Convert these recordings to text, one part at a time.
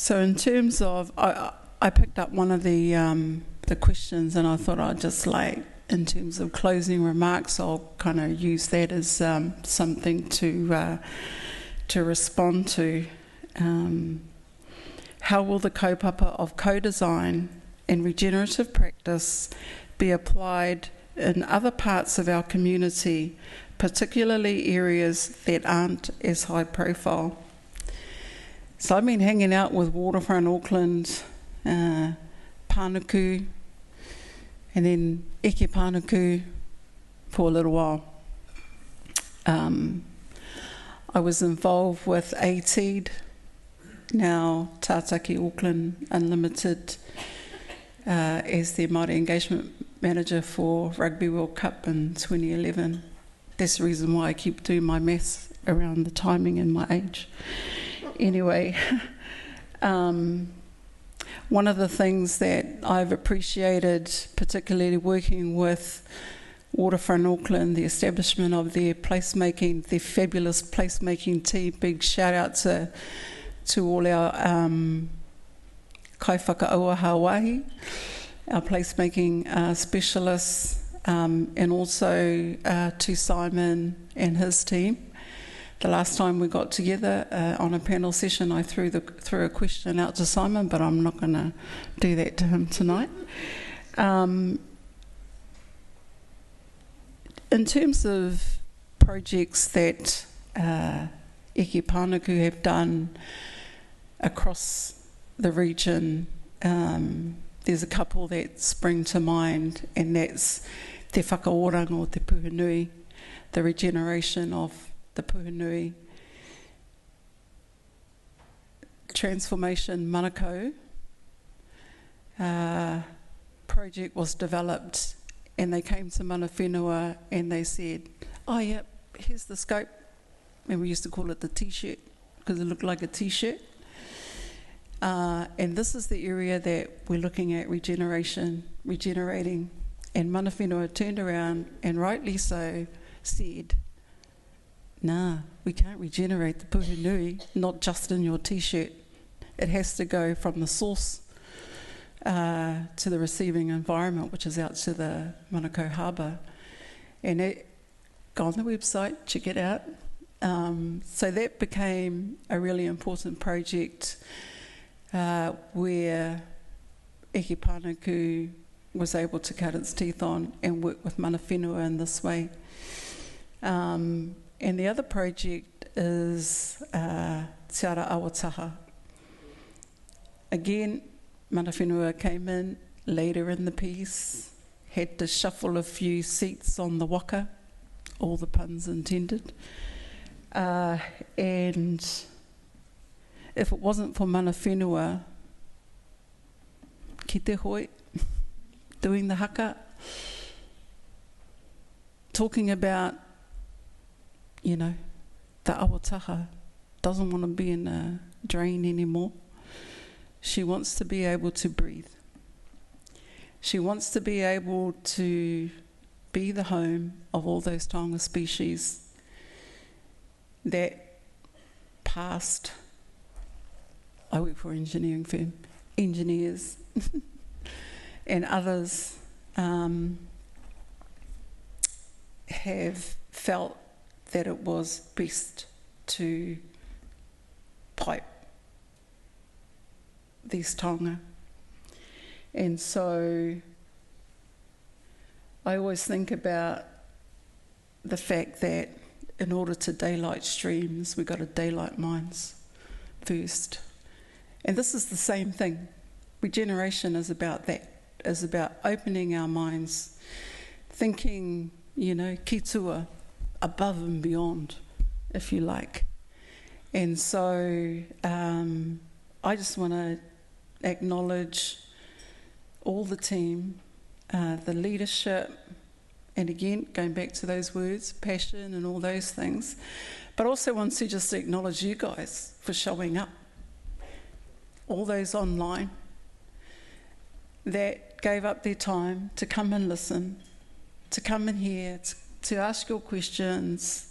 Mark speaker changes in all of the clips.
Speaker 1: So in terms of, I picked up one of the questions, and I thought I'd just in terms of closing remarks, I'll kind of use that as something to respond to. How will the kaupapa of co-design and regenerative practice be applied in other parts of our community, particularly areas that aren't as high profile? So I've been hanging out with Waterfront Auckland, Pānuku, and then Eke Pānuku for a little while. I was involved with ATED, now Tātaki Auckland Unlimited, as their Māori Engagement Manager for Rugby World Cup in 2011. That's the reason why I keep doing my maths around the timing and my age. Anyway, one of the things that I've appreciated, particularly working with Waterfront Auckland, the establishment of their placemaking, their fabulous placemaking team. Big shout out to all our kai whakaaua Hawaii, our placemaking specialists, and also to Simon and his team. The last time we got together on a panel session, I threw a question out to Simon, but I'm not going to do that to him tonight. In terms of projects that Eke Pānuku have done across the region, there's a couple that spring to mind, and that's Te Whakaoranga o Te Puhunui, the regeneration of the Puhunui, Transformation Manukau project was developed, and they came to mana whenua and they said, oh yeah, here's the scope, and we used to call it the t-shirt because it looked like a t-shirt, and this is the area that we're looking at regenerating, and mana whenua turned around and rightly so said, nah, we can't regenerate the Puhunui, not just in your t-shirt. It has to go from the source to the receiving environment, which is out to the Manukau Harbour. And go on the website, check it out. So that became a really important project where Eke Pānuku was able to cut its teeth on and work with mana whenua in this way. And the other project is Te Ara Awataha. Again, mana whenua came in later in the piece, had to shuffle a few seats on the waka, all the puns intended. And if it wasn't for mana whenua, ki te hoi, doing the haka, talking about, you know, the awataha doesn't want to be in a drain anymore. She wants to be able to breathe. She wants to be able to be the home of all those taonga species that past, I work for an engineering firm, engineers and others have felt that it was best to pipe these taonga. And so I always think about the fact that in order to daylight streams, we've got to daylight minds first. And this is the same thing. Regeneration is about that, is about opening our minds, thinking, you know, ki tua, above and beyond, if you like. And so I just want to acknowledge all the team, the leadership, and again, going back to those words, passion and all those things, but also want to just acknowledge you guys for showing up. All those online that gave up their time to come and listen, to come and hear, to ask your questions,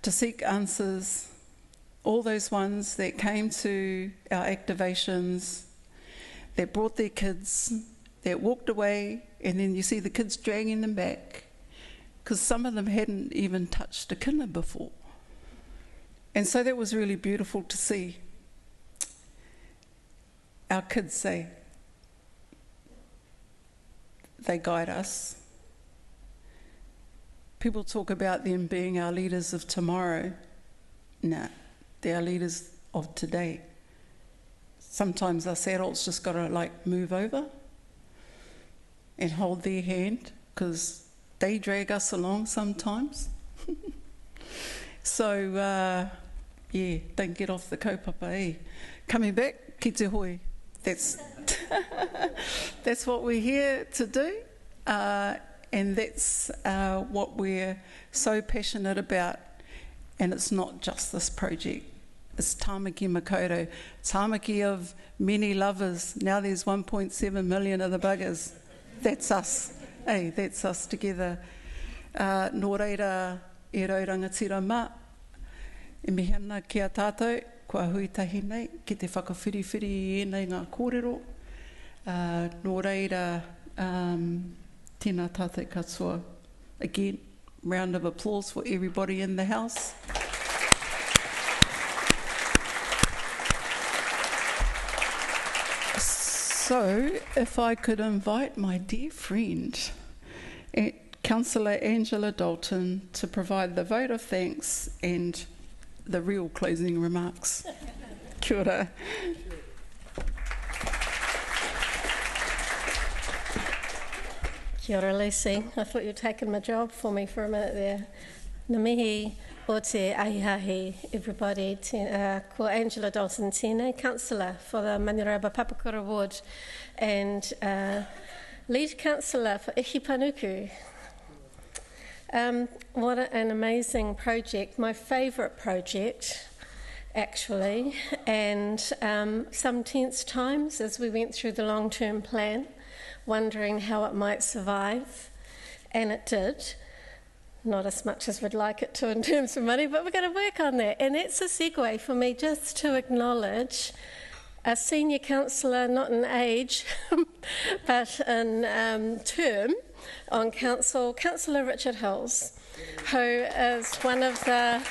Speaker 1: to seek answers, all those ones that came to our activations, that brought their kids, that walked away, and then you see the kids dragging them back, because some of them hadn't even touched a kina before. And so that was really beautiful to see our kids say, they guide us. People talk about them being our leaders of tomorrow. Nah, they're our leaders of today. Sometimes us adults just got to move over and hold their hand, because they drag us along sometimes. So, don't get off the kaupapa, eh? Coming back, ki te hoi. That's what we're here to do, and that's what we're so passionate about. And it's not just this project. It's Tāmaki Makaurau, Tāmaki of many lovers. Now there's 1.7 million of the buggers. That's us. Hey, that's us together. Nō reira e raurangatira mā, e mihana ki a tātou, kua hui tahi nei, ki te whakawhiriwhiri i ēnei ngā kōrero. Nō reira, tēnā tātou katoa. Again, round of applause for everybody in the house. So, if I could invite my dear friend, Councillor Angela Dalton, to provide the vote of thanks and the real closing remarks. Kia ora.
Speaker 2: Kia ora, Lucy. I thought you were taking my job for me for a minute there. Ngā mihi o te ahihahi, everybody. Ko Angela Dalton tēnei, Councillor for the Maniraba Papakura Ward and Lead Councillor for Ihi Panuku. What an amazing project, my favourite project actually, and some tense times as we went through the long-term plan, wondering how it might survive, and it did. Not as much as we'd like it to in terms of money, but we're going to work on that. And that's a segue for me just to acknowledge a senior councillor, not in age, but in term on council, Councillor Richard Hills, who is one of the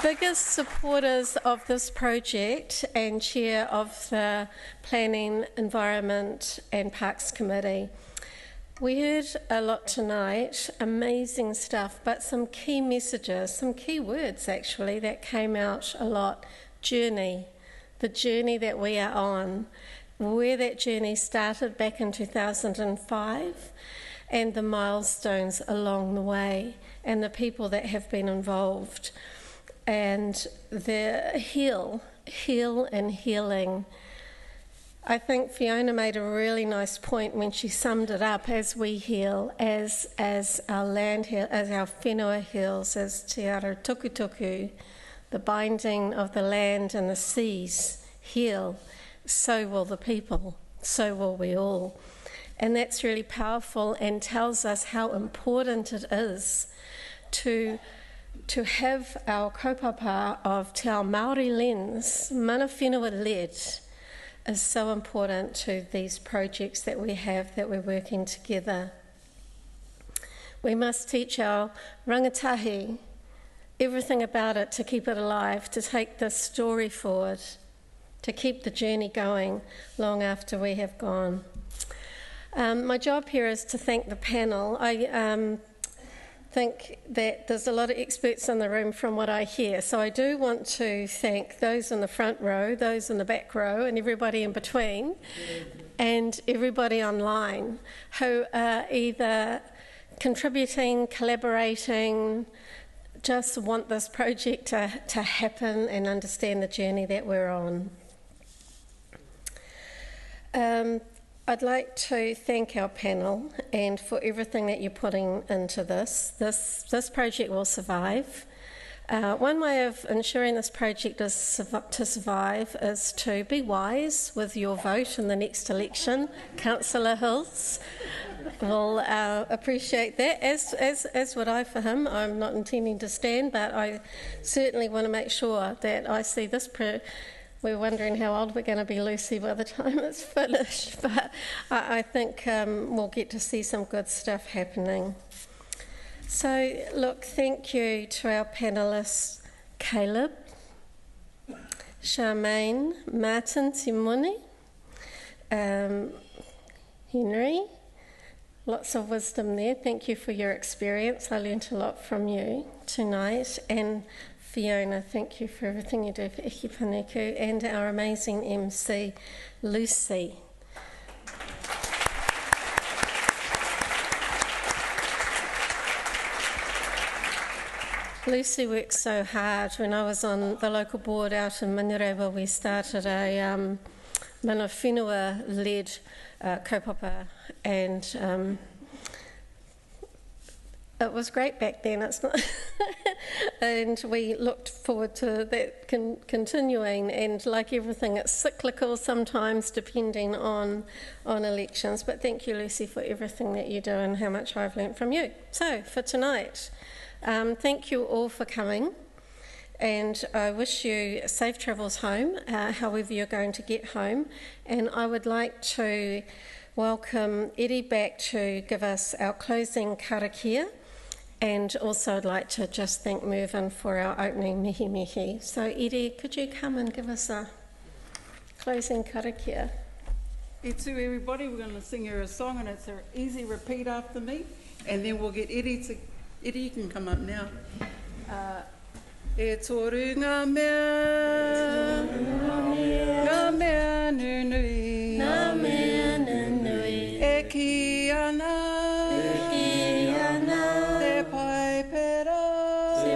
Speaker 2: biggest supporters of this project and chair of the Planning, Environment and Parks Committee. We heard a lot tonight, amazing stuff, but some key messages, some key words actually that came out a lot. Journey, the journey that we are on, where that journey started back in 2005, and the milestones along the way, and the people that have been involved, and the heal and healing. I think Fiona made a really nice point when she summed it up: as we heal, as our land heals, as our whenua heals, as te ara tukutuku, the binding of the land and the seas heal, so will the people, so will we all. And that's really powerful and tells us how important it is to have our kaupapa of te ao Māori lens, mana whenua led, is so important to these projects that we have, that we're working together. We must teach our rangatahi everything about it to keep it alive, to take this story forward, to keep the journey going long after we have gone. My job here is to thank the panel. I think that there's a lot of experts in the room from what I hear, so I do want to thank those in the front row, those in the back row, and everybody in between, and everybody online who are either contributing, collaborating, just want this project to happen and understand the journey that we're on. I'd like to thank our panel and for everything that you're putting into this. This project will survive. One way of ensuring this project is to survive is to be wise with your vote in the next election. Councillor Hills will appreciate that, as would I for him. I'm not intending to stand, but I certainly want to make sure that I see this. We're wondering how old we're going to be, Lucy, by the time it's finished, but I think we'll get to see some good stuff happening. So, look, thank you to our panellists, Caleb, Charmaine, Martin, Simone, Henry. Lots of wisdom there. Thank you for your experience. I learnt a lot from you tonight. And Fiona, thank you for everything you do for Iki Paneku, and our amazing MC, Lucy. Lucy works so hard. When I was on the local board out in Manurewa, we started a mana whenua-led kaupapa, and it was great back then. It's not, and we looked forward to that continuing. And like everything, it's cyclical sometimes, depending on elections. But thank you, Lucy, for everything that you do and how much I've learnt from you. So for tonight, thank you all for coming. And I wish you safe travels home, however you're going to get home. And I would like to welcome Eddie back to give us our closing karakia. And also I'd like to just thank Mervyn for our opening mihi mihi. So Eddie, could you come and give us a closing karakia?
Speaker 1: E tū everybody, we're going to sing her a song, and it's an easy repeat after me. And then we'll get Eddie to... Eddie, you can come up now. E toru ngā mea, ngā mea nunui, ngā mea nunui, e ki ana, te pai pera, te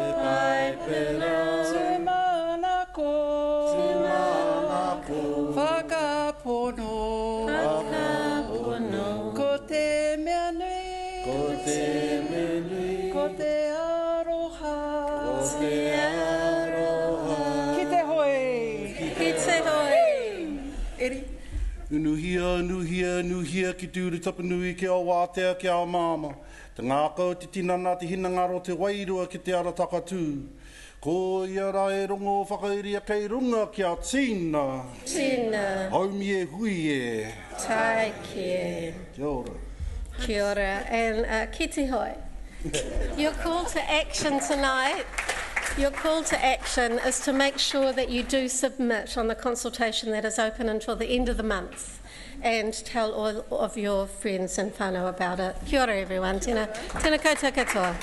Speaker 1: manako, whakapono, ko te mea nui, ko te aroha, ki te hoi, Eddie. Nuhia, ki tūru tapanui, ki a wātea, ki a māma. Te ngākau, te tinana, te hinangaro, te wairua, ki te ara takatū. Ko ia rā e rongo whakairia kei runga ki a tīna. Tīna. Haumi e hui e. Tai ki. Kia ora. Kia ora. And ki te hoi. Your call to action tonight, your call to action is to make sure that you do submit on the consultation that is open until the end of the month, and tell all of your friends and whānau about it. Kia ora everyone, tēnā koutou katoa.